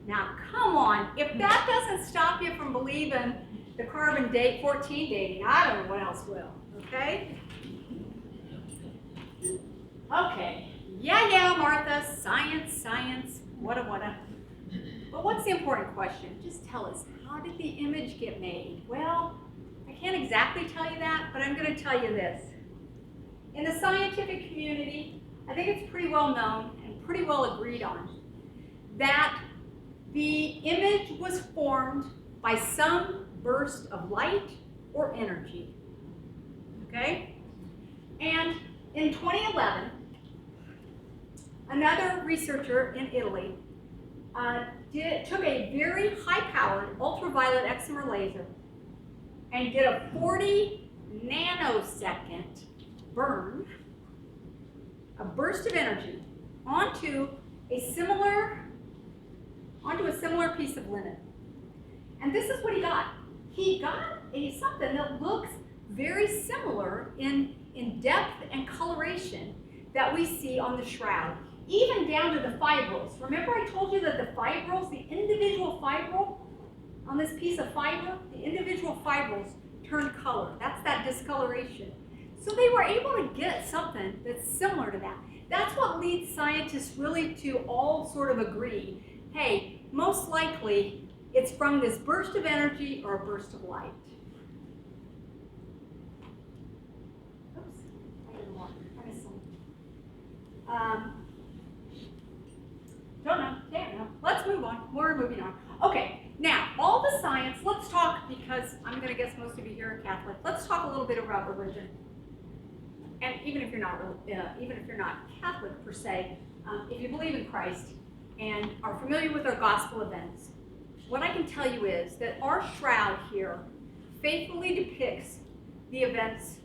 Now, come on, if that doesn't stop you from believing the carbon date 14 dating, I don't know what else will, okay? Okay, yeah, Martha, science, what. But what's the important question? Just tell us, how did the image get made? Well, I can't exactly tell you that, but I'm going to tell you this. In the scientific community, I think it's pretty well known and pretty well agreed on that the image was formed by some burst of light or energy. Okay? And in 2011, another researcher in Italy took a very high-powered ultraviolet excimer laser and did a 40 nanosecond burn, a burst of energy, onto a similar piece of linen. And this is what he got. He got something that looks very similar in depth and coloration that we see on the shroud, even down to the fibrils. Remember I told you that the fibrils, the individual fibril on this piece of fiber, the individual fibrils turn color. That's that discoloration. So they were able to get something that's similar to that. That's what leads scientists really to all sort of agree, hey, most likely it's from this burst of energy or a burst of light. Oops, I didn't want, I missed something. Don't know, can't know. Let's move on, we're moving on. Okay, now, all the science, let's talk, because I'm gonna guess most of you here are Catholic, let's talk a little bit about religion. And even if you're not Catholic per se, if you believe in Christ and are familiar with our gospel events, what I can tell you is that our shroud here faithfully depicts the events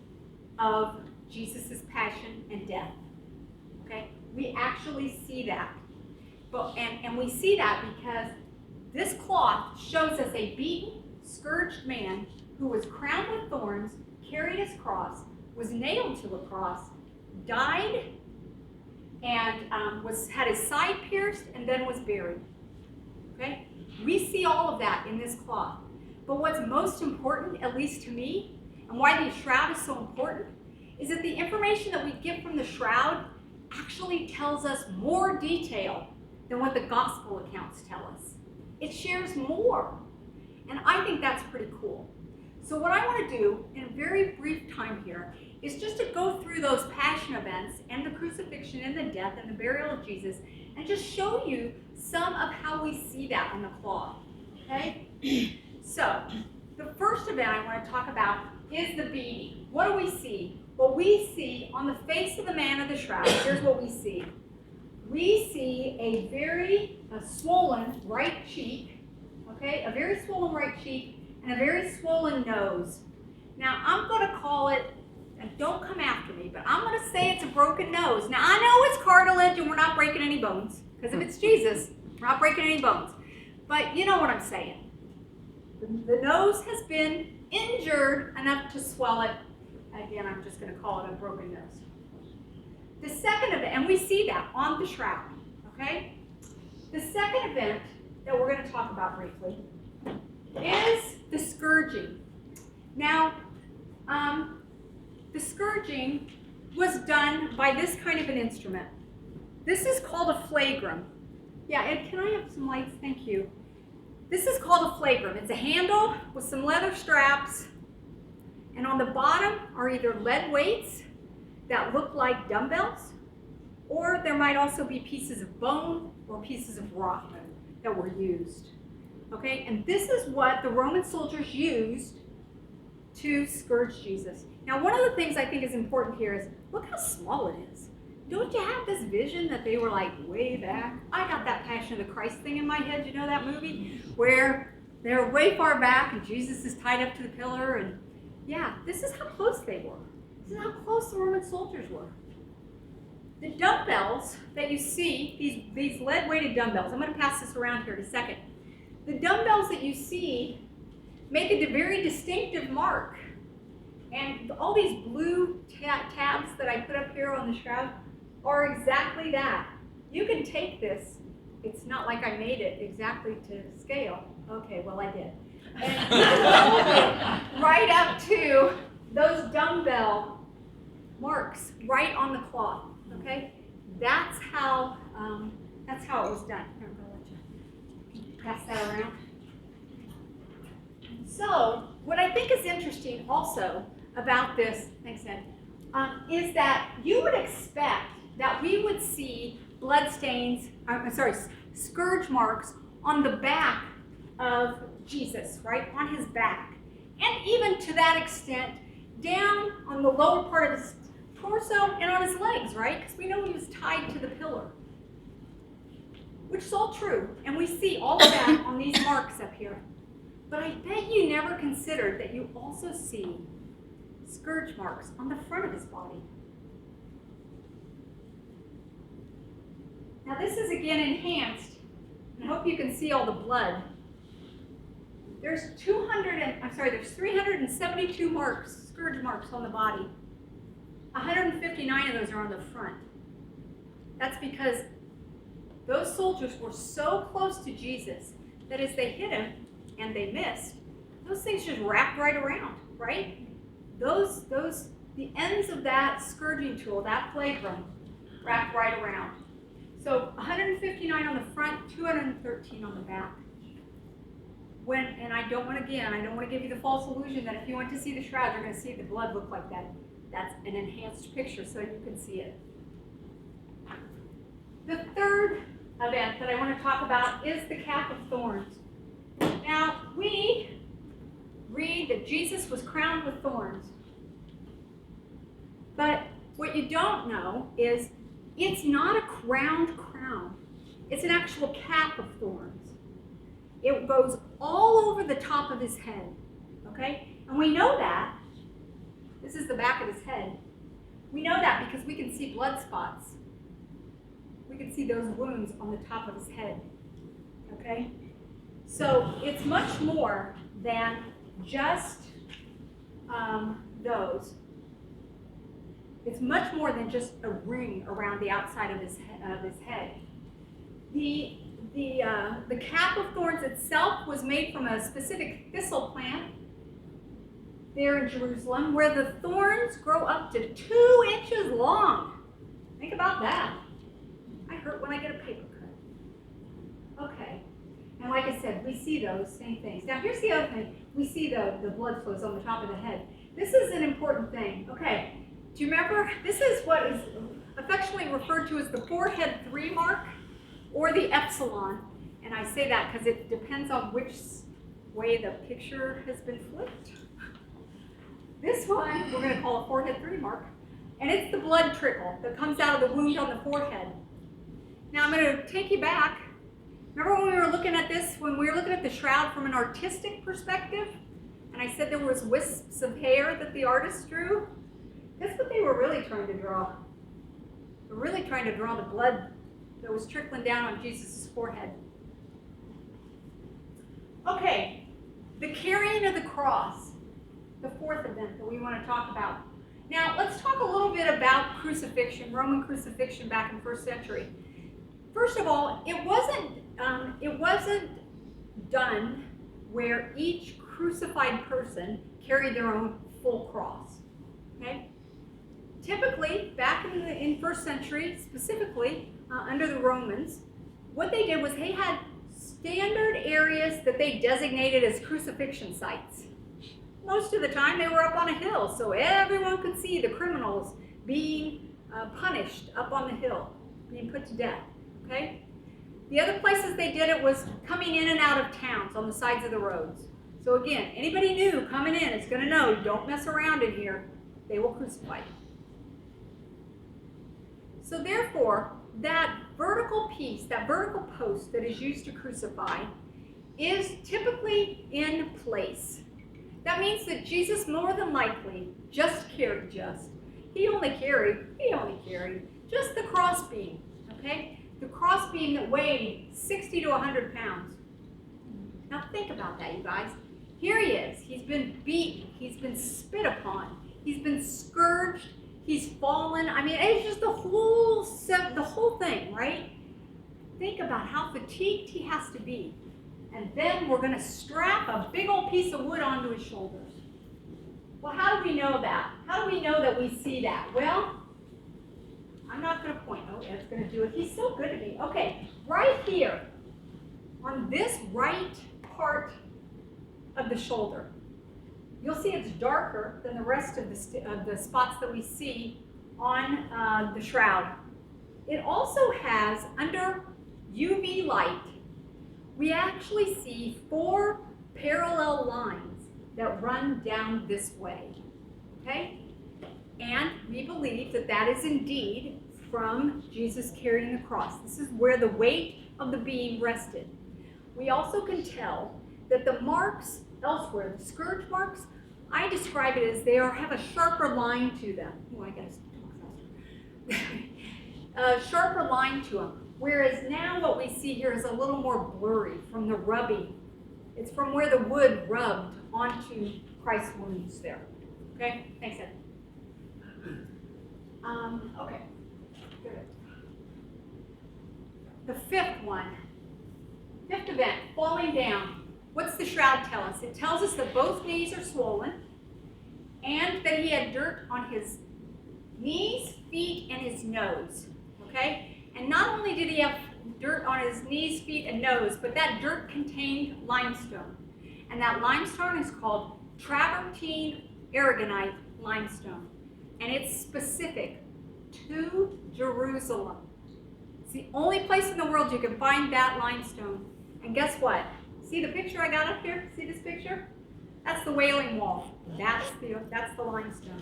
of Jesus' passion and death. Okay, we actually see that, and we see that because this cloth shows us a beaten, scourged man who was crowned with thorns, carried his cross, was nailed to a cross, died, and had his side pierced, and then was buried. Okay? We see all of that in this cloth. But what's most important, at least to me, and why the shroud is so important, is that the information that we get from the shroud actually tells us more detail than what the gospel accounts tell us. It shares more. And I think that's pretty cool. So what I want to do in a very brief time here is just to go through those passion events and the crucifixion and the death and the burial of Jesus and just show you some of how we see that on the cloth. Okay? So the first event I want to talk about is the beating. What do we see? Well, we see on the face of the man of the shroud, here's what we see. We see a very swollen right cheek, okay? A very swollen right cheek and a very swollen nose. Now, I'm going to call it, and don't come after me, but I'm going to say it's a broken nose. Now, I know it's cartilage and we're not breaking any bones, because if it's Jesus, we're not breaking any bones. But you know what I'm saying. The nose has been injured enough to swell it. Again, I'm just going to call it a broken nose. The second event, and we see that on the shroud, okay? The second event that we're going to talk about briefly is the scourging. Now, the scourging was done by this kind of an instrument. This is called a flagrum. Yeah, Ed, can I have some lights? Thank you. This is called a flagrum. It's a handle with some leather straps, and on the bottom are either lead weights that look like dumbbells, or there might also be pieces of bone or pieces of rock that were used. Okay, and this is what the Roman soldiers used to scourge Jesus. Now, one of the things I think is important here is, look how small it is. Don't you have this vision that they were like way back? I got that Passion of the Christ thing in my head, you know that movie? Where they're way far back and Jesus is tied up to the pillar, and yeah, this is how close they were. This is how close the Roman soldiers were. The dumbbells that you see, these lead-weighted dumbbells, I'm going to pass this around here in a second. The dumbbells that you see make a very distinctive mark. And all these blue tabs that I put up here on the shroud are exactly that. You can take this. It's not like I made it exactly to scale. Okay, well I did. And you can hold it right up to those dumbbell marks right on the cloth. Okay, that's how it was done. Here, I'm gonna let you pass that around. So, what I think is interesting also about this, thanks Ed, is that you would expect that we would see blood stains, scourge marks on the back of Jesus, right, on his back. And even to that extent, down on the lower part of his torso and on his legs, right? Because we know he was tied to the pillar. Which is all true, and we see all of that on these marks up here. But I bet you never considered that you also see scourge marks on the front of his body. Now this is again enhanced, and I hope you can see all the blood. There's 372 marks, scourge marks on the body. 159 of those are on the front. That's because those soldiers were so close to Jesus that as they hit him and they missed, those things just wrapped right around, right? The ends of that scourging tool, that flagrum, wrapped right around. So 159 on the front, 213 on the back. And I don't want to give you the false illusion that if you went to see the shroud, you're going to see the blood look like that. That's an enhanced picture so you can see it. The third event that I want to talk about is the cap of thorns. Now, we read that Jesus was crowned with thorns. But what you don't know is it's not a crowned crown. It's an actual cap of thorns. It goes all over the top of his head, okay? And we know that. This is the back of his head. We know that because we can see blood spots. We can see those wounds on the top of his head, okay? So it's much more than just those. It's much more than just a ring around the outside of his head. The cap of thorns itself was made from a specific thistle plant there in Jerusalem, where the thorns grow up to 2 inches long. Think about that. I hurt when I get a paper cut. Okay. And like I said, we see those same things. Now here's the other thing. We see the blood flows on the top of the head. This is an important thing. Okay. Do you remember? This is what is affectionately referred to as the forehead 3 mark or the epsilon. And I say that because it depends on which way the picture has been flipped. This one we're going to call a forehead 3 mark. And it's the blood trickle that comes out of the wound on the forehead. Now I'm going to take you back. Remember when we were looking at this, when we were looking at the shroud from an artistic perspective? And I said there was wisps of hair that the artist drew? That's what they were really trying to draw. They were really trying to draw the blood that was trickling down on Jesus' forehead. Okay, the carrying of the cross, the fourth event that we want to talk about. Now, let's talk a little bit about crucifixion, Roman crucifixion back in the 1st century. First of all, it wasn't done where each crucified person carried their own full cross. Okay? Typically, back in first century, specifically under the Romans, what they did was they had standard areas that they designated as crucifixion sites. Most of the time they were up on a hill, so everyone could see the criminals being punished up on the hill, being put to death. Okay? The other places they did it was coming in and out of towns on the sides of the roads. So again, anybody new coming in is going to know, don't mess around in here. They will crucify you. So therefore, that vertical piece, that vertical post that is used to crucify is typically in place. That means that Jesus more than likely he only carried just the crossbeam, okay? The crossbeam that weighed 60 to 100 pounds. Now think about that, you guys. Here he is. He's been beaten. He's been spit upon. He's been scourged. He's fallen. I mean, it's just the whole thing, right? Think about how fatigued he has to be. And then we're going to strap a big old piece of wood onto his shoulders. Well, how do we know that? How do we know that we see that? Well, I'm not going to point. Oh, Ed's going to do it. He's so good at me. Okay, right here, on this right part of the shoulder, you'll see it's darker than the rest of the spots that we see on the shroud. It also has, under UV light, we actually see 4 parallel lines that run down this way, okay? And we believe that that is indeed from Jesus carrying the cross. This is where the weight of the beam rested. We also can tell that the marks elsewhere, the scourge marks, I describe it as they have a sharper line to them. Oh, I gotta talk faster. A sharper line to them. Whereas now what we see here is a little more blurry from the rubbing. It's from where the wood rubbed onto Christ's wounds there. Okay? Thanks, Ed. Okay. Good. The fifth event, falling down. What's the shroud tell us? It tells us that both knees are swollen and that he had dirt on his knees, feet, and his nose. Okay? And not only did he have dirt on his knees, feet, and nose, but that dirt contained limestone. And that limestone is called travertine aragonite limestone. And it's specific to Jerusalem. It's the only place in the world you can find that limestone. And guess what? See the picture I got up here? See this picture? That's the Wailing Wall. That's the limestone.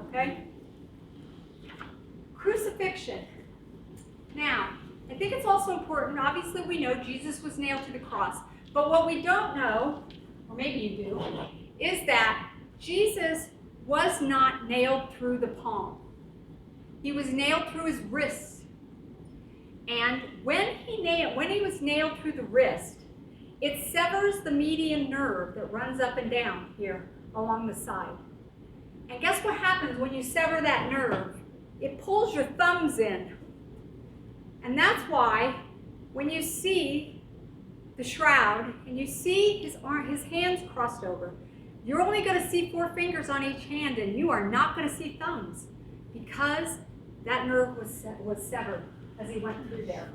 Okay? Crucifixion. Now, I think it's also important, obviously we know Jesus was nailed to the cross, but what we don't know, or maybe you do, is that Jesus was not nailed through the palm. He was nailed through his wrists. And when he was nailed through the wrist, it severs the median nerve that runs up and down here along the side. And guess what happens when you sever that nerve? It pulls your thumbs in. And that's why when you see the shroud and you see his hands crossed over, you're only going to see 4 fingers on each hand and you are not going to see thumbs because that nerve was severed as he went through there.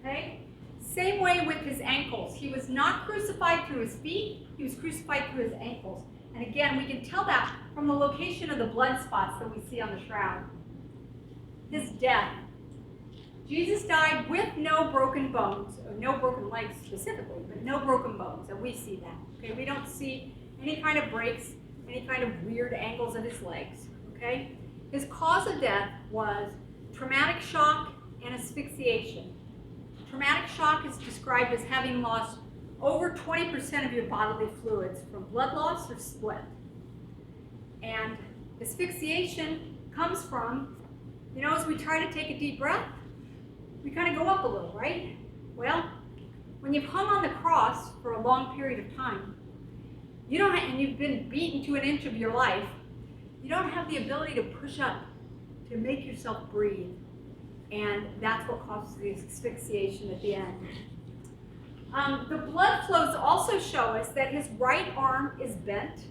Okay? Same way with his ankles. He was not crucified through his feet, he was crucified through his ankles. And again, we can tell that from the location of the blood spots that we see on the shroud. His death. Jesus died with no broken bones, or no broken legs specifically, but no broken bones, and we see that. Okay, we don't see any kind of breaks, any kind of weird angles of his legs. Okay, his cause of death was traumatic shock and asphyxiation. Traumatic shock is described as having lost over 20% of your bodily fluids from blood loss or split. And asphyxiation comes from, as we try to take a deep breath, we kind of go up a little, right? Well, when you've hung on the cross for a long period of time, and you've been beaten to an inch of your life, you don't have the ability to push up, to make yourself breathe. And that's what causes the asphyxiation at the end. The blood flows also show us that his right arm is bent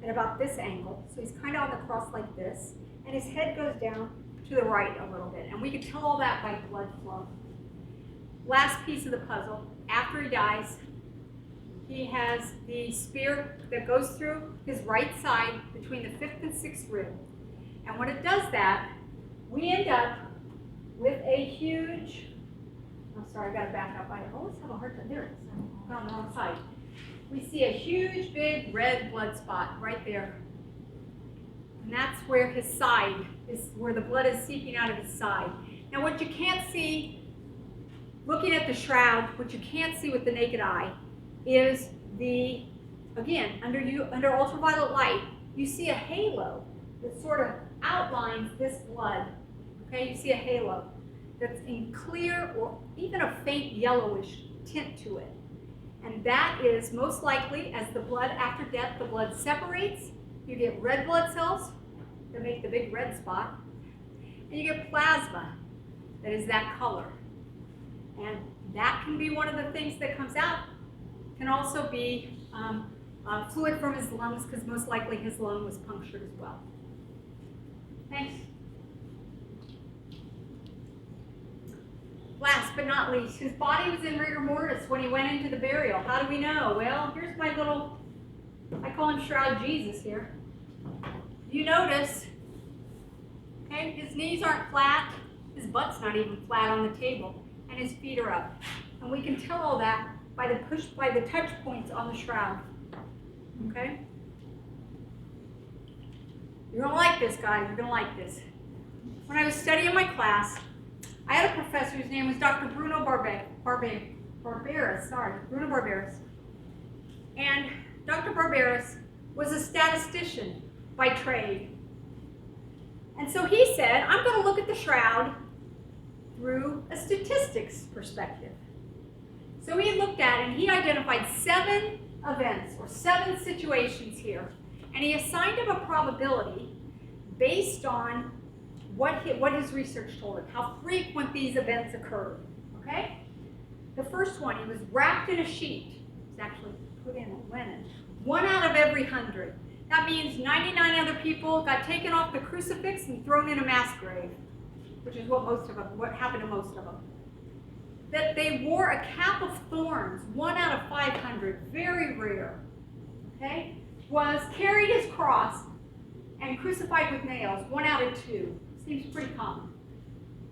at about this angle. So he's kind of on the cross like this. And his head goes down to the right a little bit. And we can tell all that by blood flow. Last piece of the puzzle. After he dies, he has the spear that goes through his right side between the 5th and 6th rib. And when it does that, we end up with a huge, I got to back up. I always have a hard time. There it is. I'm on the wrong side. We see a huge, big red blood spot right there. And that's where his side is, where the blood is seeping out of his side. Now, what you can't see, looking at the shroud, what you can't see with the naked eye is the, again, under ultraviolet light, you see a halo that sort of outlines this blood. Okay, you see a halo that's in clear or even a faint yellowish tint to it. And that is most likely, as the blood after death, the blood separates, you get red blood cells that make the big red spot, and you get plasma that is that color. And that can be one of the things that comes out. Can also be fluid from his lungs, because most likely his lung was punctured as well. Thanks. Last but not least, his body was in rigor mortis when he went into the burial. How do we know? Well, here's my little, I call him Shroud Jesus here. You notice, okay, his knees aren't flat, his butt's not even flat on the table, and his feet are up. And we can tell all that by the touch points on the shroud. Okay? You're gonna like this, guys. You're gonna like this. When I was studying my class, I had a professor whose name was Dr. Bruno Barberis. Bruno Barberis. And Dr. Barberis was a statistician by trade. And so he said, I'm going to look at the shroud through a statistics perspective. So he looked at it and he identified 7 events or 7 situations here. And he assigned them a probability based on what his research told him, how frequent these events occurred, okay? The first one, he was wrapped in a sheet. It was actually put in a linen. 1 out of every 100. That means 99 other people got taken off the crucifix and thrown in a mass grave, which is what happened to most of them. That they wore a cap of thorns, 1 out of 500, very rare, okay? Was carried his cross and crucified with nails, 1 out of 2. Seems pretty common.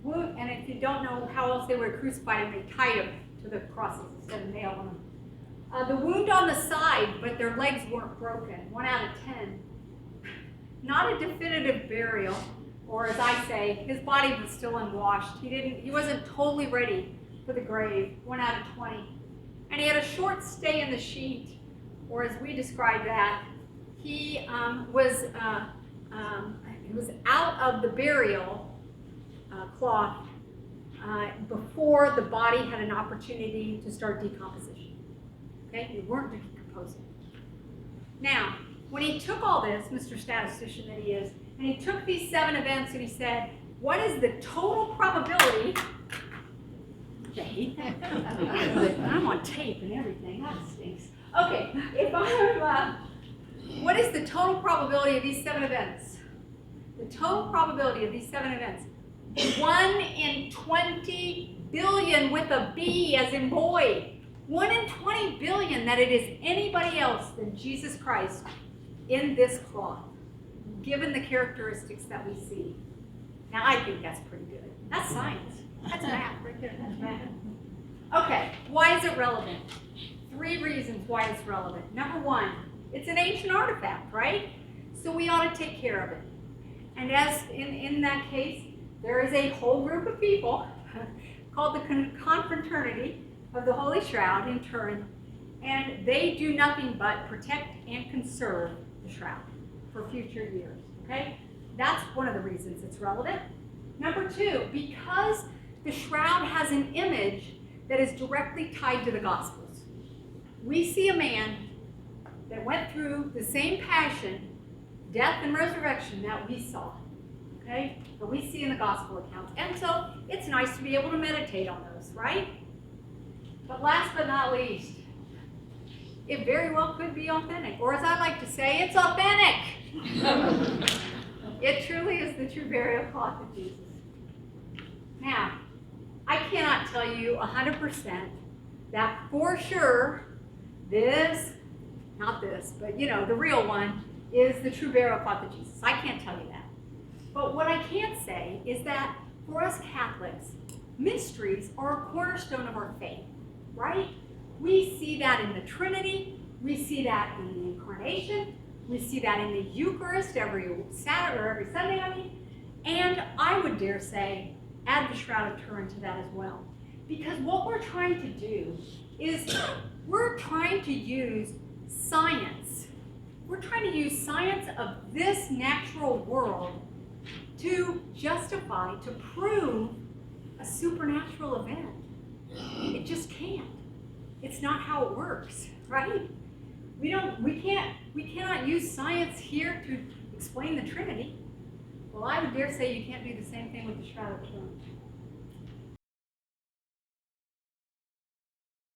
And if you don't know how else they would have crucified him, they tied him to the crosses instead of nailing them. The wound on the side, but their legs weren't broken, 1 out of 10. Not a definitive burial, or as I say, his body was still unwashed. He wasn't totally ready for the grave, 1 out of 20. And he had a short stay in the sheet, or as we describe that, he was out of the burial cloth before the body had an opportunity to start decomposition. Okay, they weren't decomposing. Now, when he took all this, Mr. Statistician that he is, and he took these 7 events and he said, what is the total probability? I hate that. I'm on tape and everything. That stinks. Okay, what is the total probability of these 7 events? The total probability of these 7 events, 1 in 20 billion with a B as in boy. 1 in 20 billion that it is anybody else than Jesus Christ in this cloth, given the characteristics that we see. Now, I think that's pretty good. That's science. That's math right there. That's math. Okay, why is it relevant? 3 reasons why it's relevant. Number 1, it's an ancient artifact, right? So we ought to take care of it. And as in that case, there is a whole group of people called the Confraternity of the Holy Shroud in Turin, and they do nothing but protect and conserve the shroud for future years, okay? That's one of the reasons it's relevant. Number 2, because the shroud has an image that is directly tied to the Gospels. We see a man that went through the same passion, death, and resurrection that we saw, okay? That we see in the Gospel accounts. And so it's nice to be able to meditate on those, right? But last but not least, it very well could be authentic, or as I like to say, it's authentic. It truly is the true burial cloth of Jesus. Now, I cannot tell you 100% that for sure this, not this, but you know, the real one is the true burial cloth of Jesus. I can't tell you that. But what I can say is that for us Catholics, mysteries are a cornerstone of our faith, right? We see that in the Trinity, we see that in the Incarnation, we see that in the Eucharist every Saturday or every Sunday, and I would dare say, add the Shroud of Turin to that as well. Because what we're trying to do is we're trying to use science. We're trying to use science of this natural world to justify, to prove a supernatural event. It just can't. It's not how it works, right? We cannot use science here to explain the Trinity. Well, I would dare say you can't do the same thing with the Shroud of Turin.